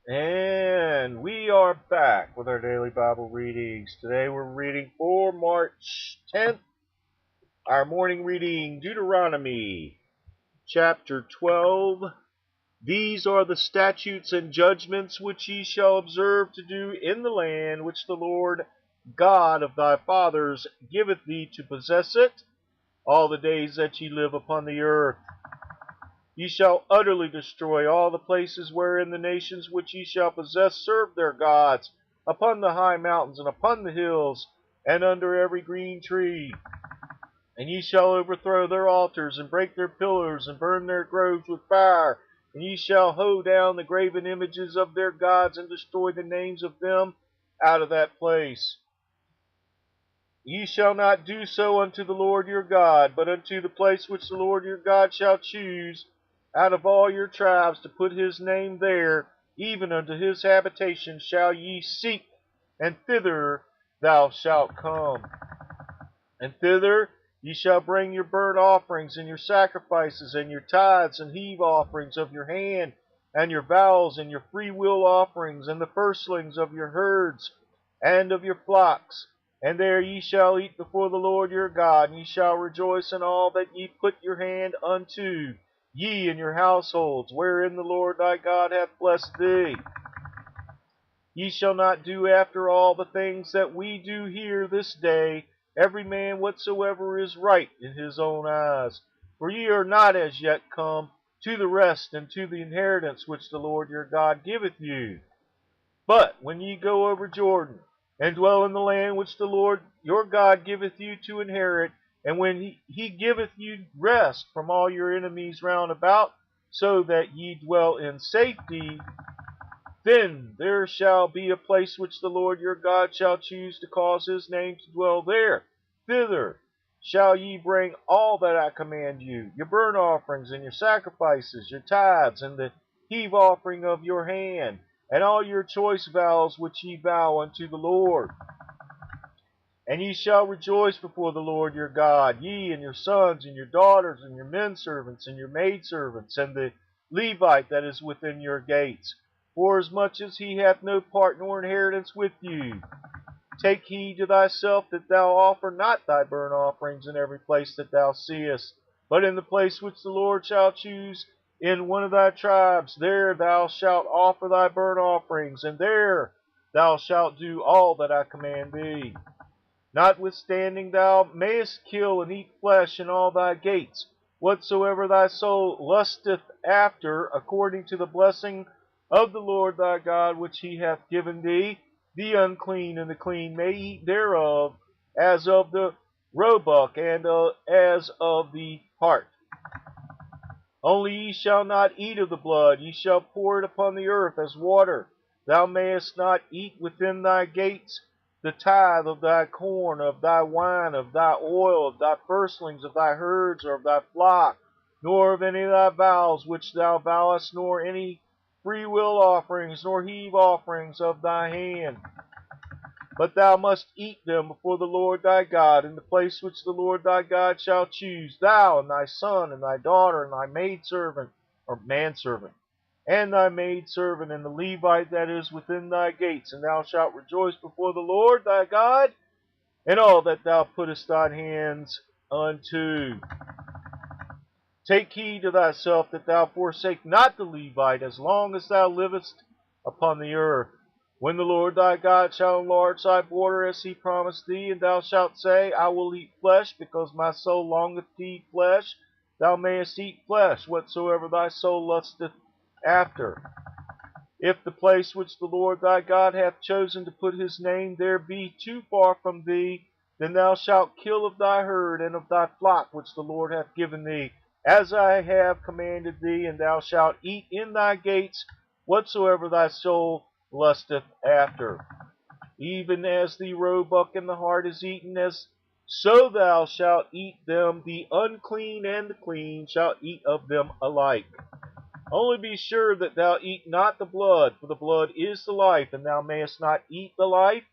And we are back with our daily Bible readings. Today we're reading for March 10th, our morning reading, Deuteronomy chapter 12. These are the statutes and judgments which ye shall observe to do in the land which the Lord God of thy fathers giveth thee to possess it, all the days that ye live upon the earth. Ye shall utterly destroy all the places wherein the nations which ye shall possess serve their gods, upon the high mountains, and upon the hills, and under every green tree. And ye shall overthrow their altars, and break their pillars, and burn their groves with fire. And ye shall hoe down the graven images of their gods, and destroy the names of them out of that place. Ye shall not do so unto the Lord your God, but unto the place which the Lord your God shall choose out of all your tribes to put his name there, even unto his habitation shall ye seek, and thither thou shalt come. And thither ye shall bring your burnt offerings, and your sacrifices, and your tithes and heave offerings of your hand, and your vows, and your freewill offerings, and the firstlings of your herds, and of your flocks. And there ye shall eat before the Lord your God, and ye shall rejoice in all that ye put your hand unto, ye and your households, wherein the Lord thy God hath blessed thee. Ye shall not do after all the things that we do here this day, every man whatsoever is right in his own eyes. For ye are not as yet come to the rest and to the inheritance which the Lord your God giveth you. But when ye go over Jordan, and dwell in the land which the Lord your God giveth you to inherit, and when he giveth you rest from all your enemies round about, so that ye dwell in safety, then there shall be a place which the Lord your God shall choose to cause his name to dwell there. Thither shall ye bring all that I command you, your burnt offerings, and your sacrifices, your tithes, and the heave offering of your hand, and all your choice vows which ye vow unto the Lord. And ye shall rejoice before the Lord your God, ye and your sons, and your daughters, and your men servants, and your maid servants, and the Levite that is within your gates, forasmuch as he hath no part nor inheritance with you. Take heed to thyself that thou offer not thy burnt offerings in every place that thou seest, but in the place which the Lord shall choose in one of thy tribes, there thou shalt offer thy burnt offerings, and there thou shalt do all that I command thee. Notwithstanding thou mayest kill and eat flesh in all thy gates, whatsoever thy soul lusteth after, according to the blessing of the Lord thy God which he hath given thee. The unclean and the clean may eat thereof, as of the roebuck, and as of the hart. Only ye shall not eat of the blood, ye shall pour it upon the earth as water. Thou mayest not eat within thy gates the tithe of thy corn, of thy wine, of thy oil, of thy firstlings, of thy herds, or of thy flock, nor of any of thy vows which thou vowest, nor any freewill offerings, nor heave offerings of thy hand. But thou must eat them before the Lord thy God, in the place which the Lord thy God shall choose, thou and thy son, and thy daughter, and thy maidservant, or manservant, and thy maidservant, and the Levite that is within thy gates, and thou shalt rejoice before the Lord thy God in all that thou puttest thine hands unto. Take heed to thyself that thou forsake not the Levite as long as thou livest upon the earth. When the Lord thy God shall enlarge thy border as he promised thee, and thou shalt say, I will eat flesh, because my soul longeth to eat flesh, thou mayest eat flesh, whatsoever thy soul lusteth after. If the place which the Lord thy God hath chosen to put his name there be too far from thee, then thou shalt kill of thy herd and of thy flock which the Lord hath given thee, as I have commanded thee, and thou shalt eat in thy gates whatsoever thy soul lusteth after. Even as the roebuck and the hart is eaten, as so thou shalt eat them. The unclean and the clean shall eat of them alike. Only be sure that thou eat not the blood, for the blood is the life, and thou mayest not eat the life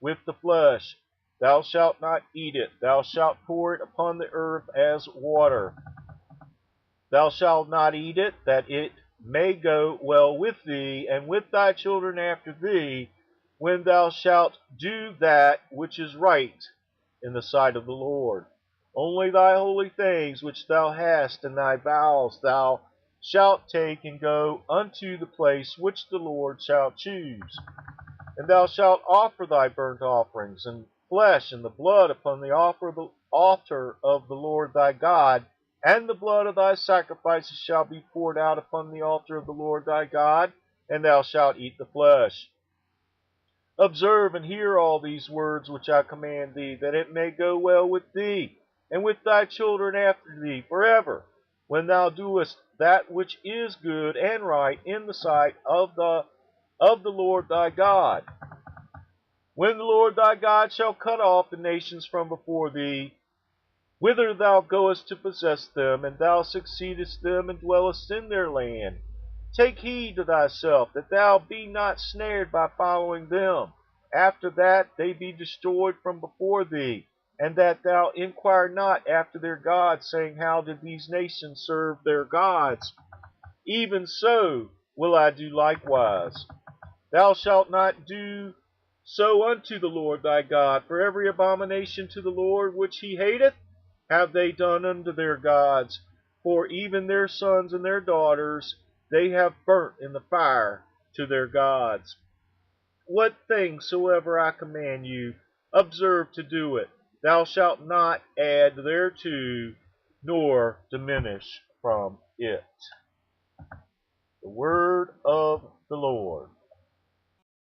with the flesh. Thou shalt not eat it. Thou shalt pour it upon the earth as water. Thou shalt not eat it, that it may go well with thee, and with thy children after thee, when thou shalt do that which is right in the sight of the Lord. Only thy holy things which thou hast and thy vows thou shalt take, and go unto the place which the Lord shall choose. And thou shalt offer thy burnt offerings and flesh and the blood upon the altar of the Lord thy God, and the blood of thy sacrifices shall be poured out upon the altar of the Lord thy God, and thou shalt eat the flesh. Observe and hear all these words which I command thee, that it may go well with thee, and with thy children after thee forever, when thou doest that which is good and right in the sight of the Lord thy God. When the Lord thy God shall cut off the nations from before thee, whither thou goest to possess them, and thou succeedest them and dwellest in their land, take heed to thyself that thou be not snared by following them, after that they be destroyed from before thee, and that thou inquire not after their gods, saying, how did these nations serve their gods? Even so will I do likewise. Thou shalt not do so unto the Lord thy God, for every abomination to the Lord which he hateth have they done unto their gods, for even their sons and their daughters they have burnt in the fire to their gods. What thing soever I command you, observe to do it. Thou shalt not add thereto, nor diminish from it. The word of the Lord.